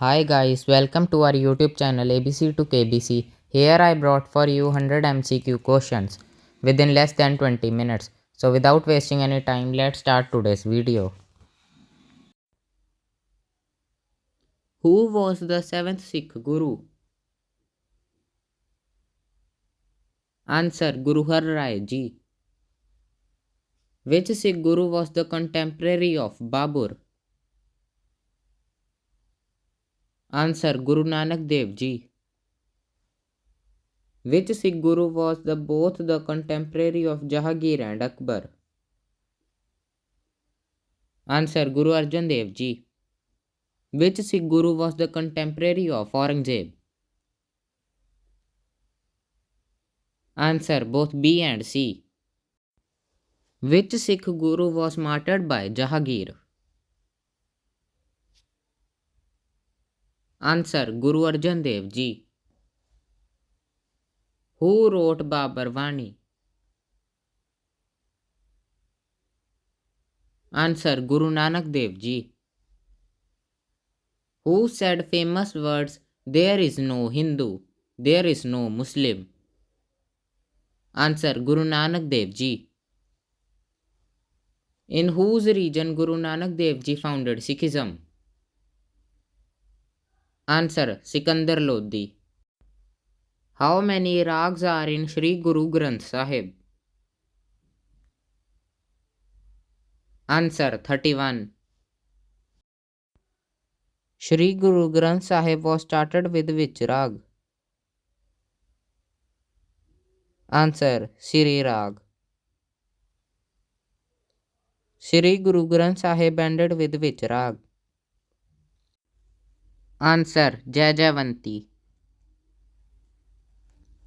Hi guys, welcome to our YouTube channel ABC to KBC. Here I brought for you 100 MCQ questions within less than 20 minutes. So without wasting any time, let's start today's video. Who was the 7th Sikh Guru? Answer: Guru Har Rai Ji. Which Sikh Guru was the contemporary of Babur? Answer: Guru Nanak Dev Ji. Which Sikh Guru was both the contemporary of Jahangir and Akbar? Answer: Guru Arjan Dev Ji. Which Sikh Guru was the contemporary of Aurangzeb? Answer: both B and C. Which Sikh Guru was martyred by Jahangir? Answer: Guru Arjan Dev Ji. Who wrote Babar Vani? Answer: Guru Nanak Dev Ji. Who said famous words, "There is no Hindu, there is no Muslim"? Answer: Guru Nanak Dev Ji. In whose region Guru Nanak Dev Ji founded Sikhism? Answer: Sikandar Lodi. How many rags are in Sri Guru Granth Sahib? Answer: 31. Sri Guru Granth Sahib was started with which rag? Answer: Sri Rag. Sri Guru Granth Sahib ended with which rag? Answer: Jaijavanti.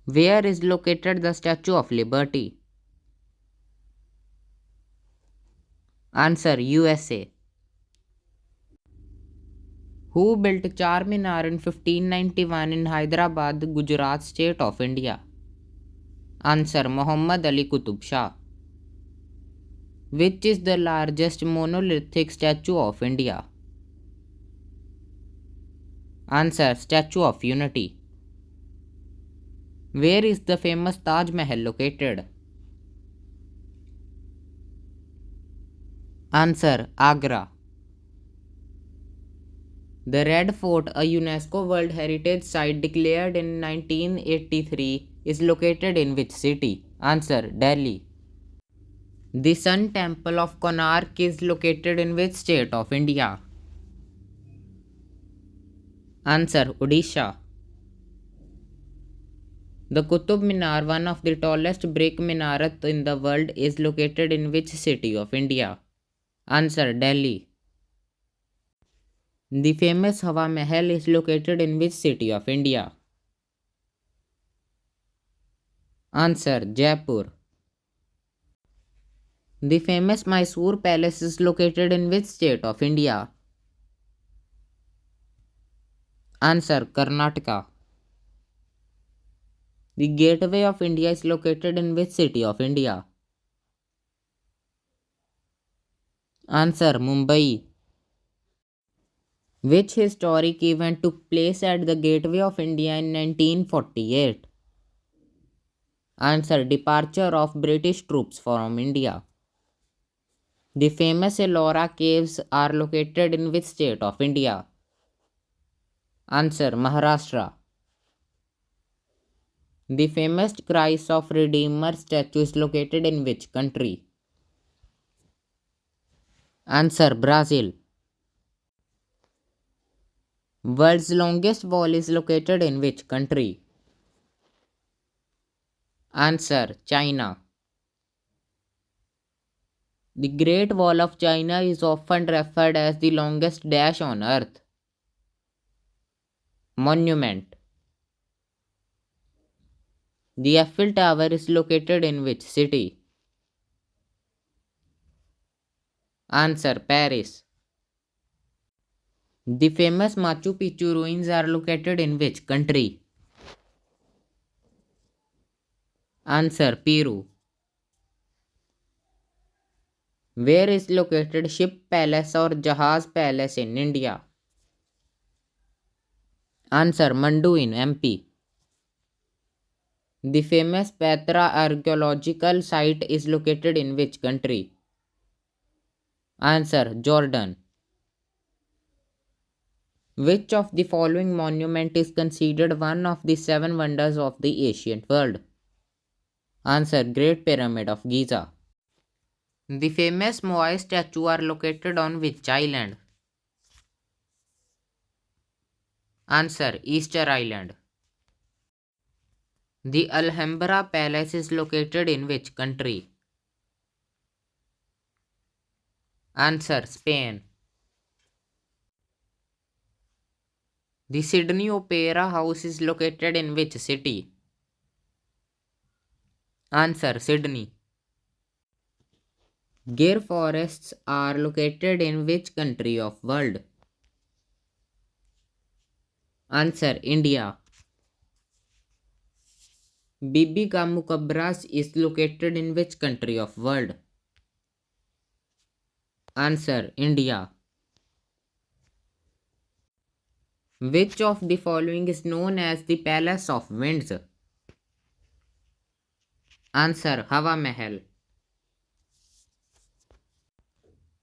Where is located the Statue of Liberty? Answer: USA. Who built Charminar in 1591 in Hyderabad, Gujarat state of India? Answer: Muhammad Ali Qutub Shah. Which is the largest monolithic statue of India? Answer: Statue of Unity. Where is the famous Taj Mahal located? Answer: Agra. The Red Fort, a UNESCO World Heritage Site declared in 1983, is located in which city? Answer: Delhi. The Sun Temple of Konark is located in which state of India? Answer: Odisha. The Qutub Minar, one of the tallest brick minaret in the world, is located in which city of India? Answer: Delhi. The famous Hawa Mahal is located in which city of India? Answer: Jaipur. The famous Mysore Palace is located in which state of India? Answer: Karnataka. The Gateway of India is located in which city of India? Answer: Mumbai. Which historic event took place at the Gateway of India in 1948? Answer: Departure of British troops from India. The famous Ellora caves are located in which state of India? Answer: Maharashtra. The famous Christ of Redeemer statue is located in which country? Answer: Brazil. World's longest wall is located in which country? Answer: China. The Great Wall of China is often referred as the longest dash on earth. Monument. The Eiffel Tower is located in which city? Answer: Paris. The famous Machu Picchu ruins are located in which country? Answer: Peru. Where is located Ship Palace or Jahaz Palace in India? Answer Mandu in MP. The famous Petra archaeological site is located in which country? Answer Jordan. Which of the following monument is considered one of the seven wonders of the ancient world? Answer Great Pyramid of Giza. The famous Moai statue are located on which island? Answer Easter Island. The Alhambra Palace is located in which country? Answer Spain. The Sydney Opera House is located in which city? Answer Sydney. Gir forests are located in which country of world? Answer India. Bibi ka Mukabras is located in which country of world? Answer India. Which of the following is known as the Palace of Winds? Answer Hawa Mahal.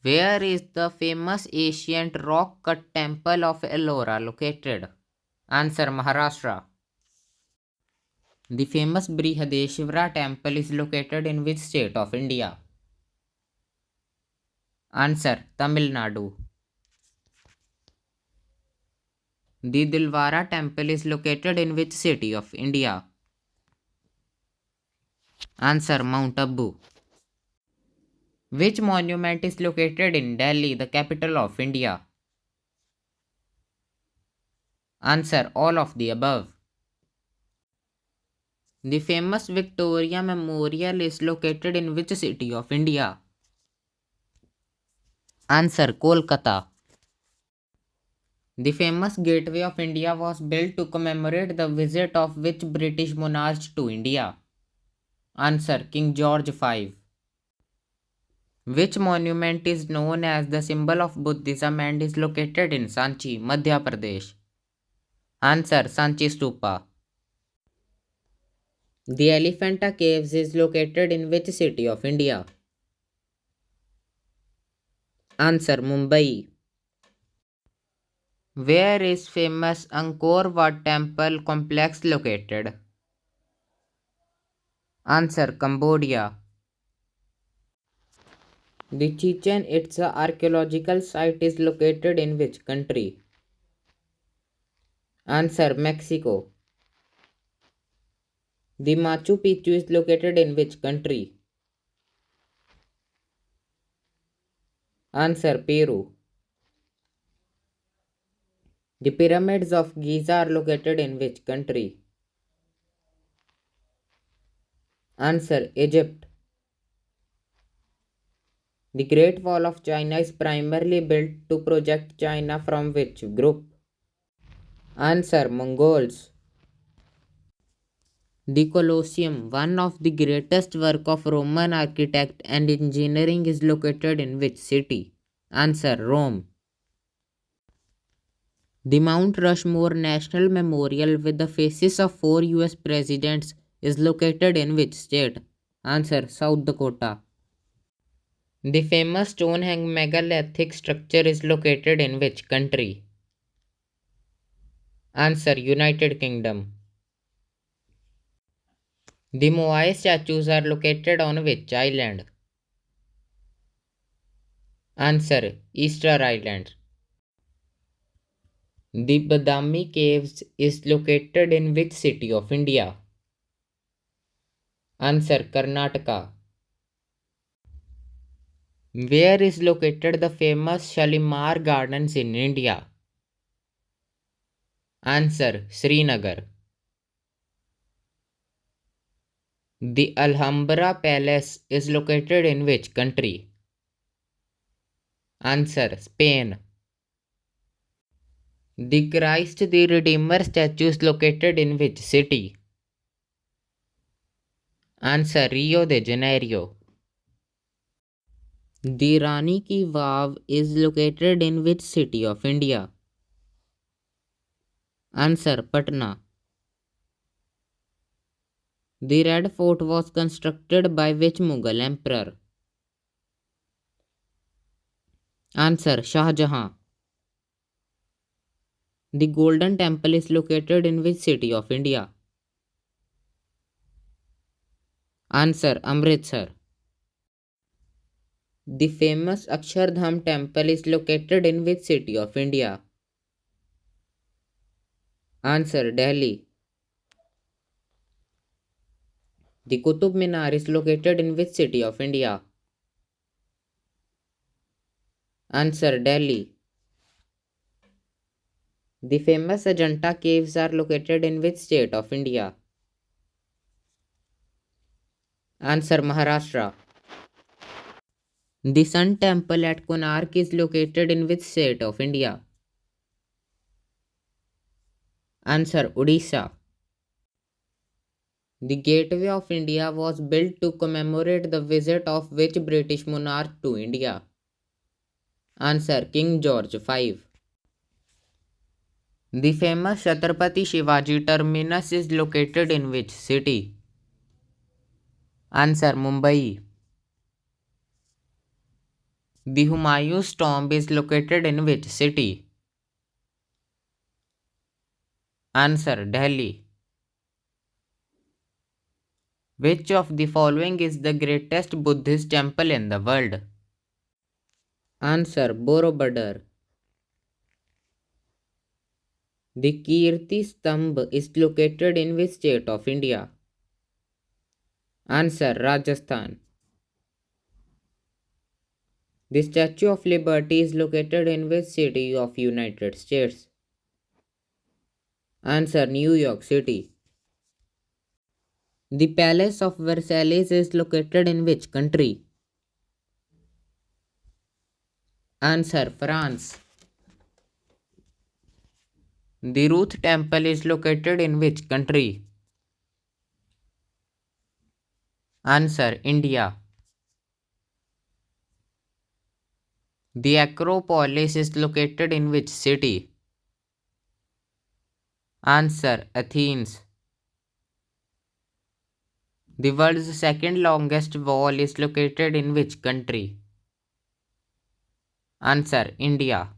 Where is the famous ancient rock cut temple of Ellora located? Answer Maharashtra. The famous Brihadeshwara temple is located in which state of India? Answer Tamil Nadu. The Dilwara temple is located in which city of India? Answer Mount Abu. Which monument is located in Delhi, the capital of India? Answer all of the above. The famous Victoria Memorial is located in which city of India? Answer Kolkata. The famous Gateway of India was built to commemorate the visit of which British monarch to India? Answer King George V. Which monument is known as the symbol of Buddhism and is located in Sanchi, Madhya Pradesh? Answer Sanchi Stupa. The Elephanta Caves is located in which city of India? Answer Mumbai. Where is famous Angkor Wat temple complex located? Answer Cambodia. The Chichen Itza archaeological site is located in which country? Answer Mexico. The Machu Picchu is located in which country? Answer Peru. The pyramids of Giza are located in which country? Answer Egypt. The Great Wall of China is primarily built to project China from which group? Answer Mongols. The Colosseum, one of the greatest work of Roman architect and engineering, is located in which city? Answer Rome. The Mount Rushmore National Memorial with the faces of 4 US presidents is located in which state? Answer South Dakota. The famous Stonehenge megalithic structure is located in which country? Answer United Kingdom. The Moai statues are located on which island? Answer Easter Island. The Badami Caves is located in which city of India? Answer Karnataka. Where is located the famous Shalimar Gardens in India? Answer Srinagar. The Alhambra Palace is located in which country? Answer Spain. The Christ the Redeemer statue is located in which city? Answer Rio de Janeiro. The Rani Ki Vav is located in which city of India? Answer Patna. The Red Fort was constructed by which Mughal emperor? Answer Shah Jahan. The Golden Temple is located in which city of India? Answer Amritsar. The famous Akshardham temple is located in which city of India? Answer Delhi. The Qutub Minar is located in which city of India? Answer Delhi. The famous Ajanta caves are located in which state of India? Answer Maharashtra. The Sun Temple at Konark is located in which state of India? Answer Odisha. The Gateway of India was built to commemorate the visit of which British monarch to India? Answer King George V. The famous Chhatrapati Shivaji terminus is located in which city? Answer Mumbai. The Humayun's tomb is located in which city? Answer Delhi. Which of the following is the greatest Buddhist temple in the world? Answer Borobudur. The Kirti Stambh is located in which state of India? Answer Rajasthan. The Statue of Liberty is located in which city of United States? Answer New York City. The Palace of Versailles is located in which country? Answer France. The Ruth Temple is located in which country? Answer India. The Acropolis is located in which city? Answer Athens. The world's second longest wall is located in which country? Answer India.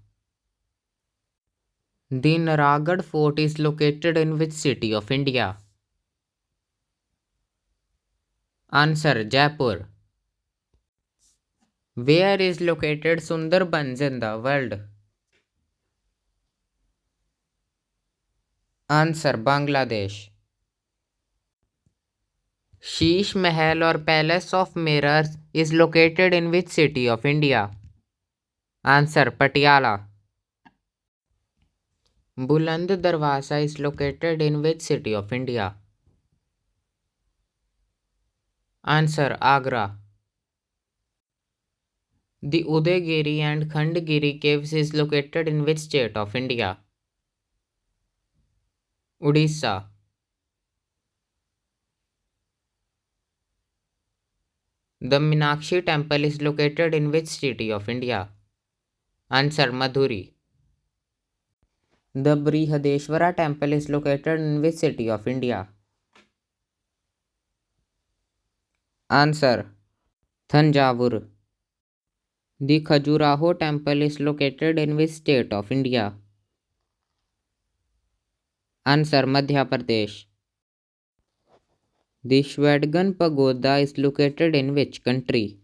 The Naragad Fort is located in which city of India? Answer Jaipur. Where is located Sundarbans in the world? Answer Bangladesh. Sheesh Mahal or Palace of Mirrors is located in which city of India? Answer Patiala. Buland Darwaza is located in which city of India? Answer Agra. The Udayagiri and Khandagiri caves is located in which state of India? Odisha. The Meenakshi temple is located in which city of India? Answer Madhuri. The Brihadeshwara temple is located in which city of India? Answer Thanjavur. The Khajuraho temple is located in which state of India? Answer Madhya Pradesh. The Shwedagon pagoda is located in which country?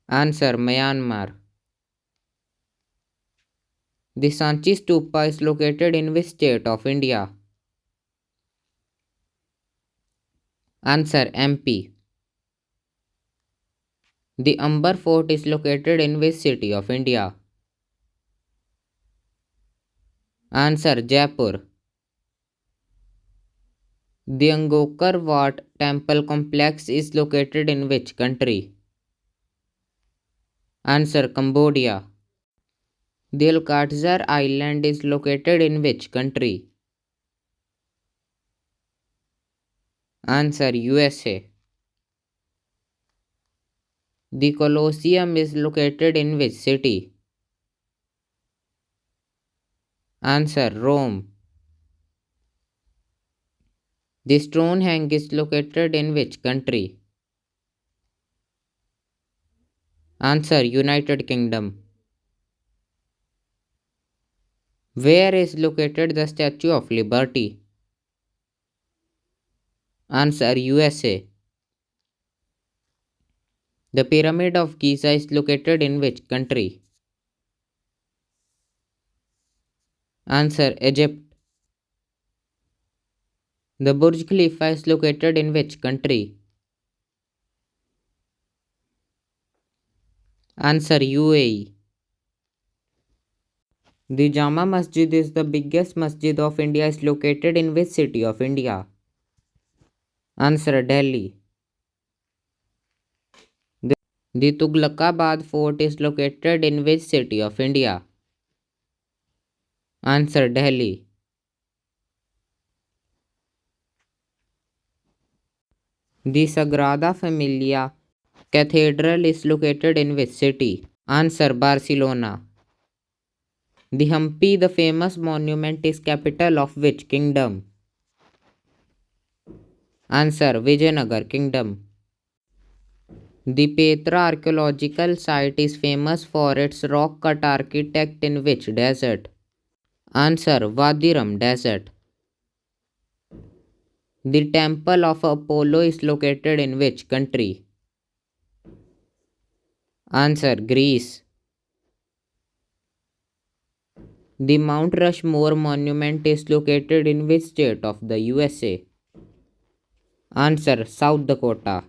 Answer Myanmar. The Sanchi stupa is located in which state of India? Answer MP. The Amber fort is located in which city of India? Answer Jaipur. The Angkor Wat temple complex is located in which country? Answer Cambodia. The Alcatraz island is located in which country? Answer USA. The Colosseum is located in which city? Answer Rome. The Stonehenge is located in which country? Answer United Kingdom. Where is located the Statue of Liberty? Answer USA. The Pyramid of Giza is located in which country? Answer Egypt. The Burj Khalifa is located in which country? Answer UAE. The Jama Masjid is the biggest masjid of India is located in which city of India? Answer Delhi. The Tughlaqabad Fort is located in which city of India? Answer Delhi. The Sagrada Familia Cathedral is located in which city? Answer Barcelona. The Hampi, the famous monument, is capital of which kingdom? Answer Vijayanagar Kingdom. The Petra archaeological site is famous for its rock cut architect in which desert? Answer Wadi Rum Desert. The temple of Apollo is located in which country? Answer Greece. The Mount Rushmore monument is located in which state of the USA? Answer South Dakota.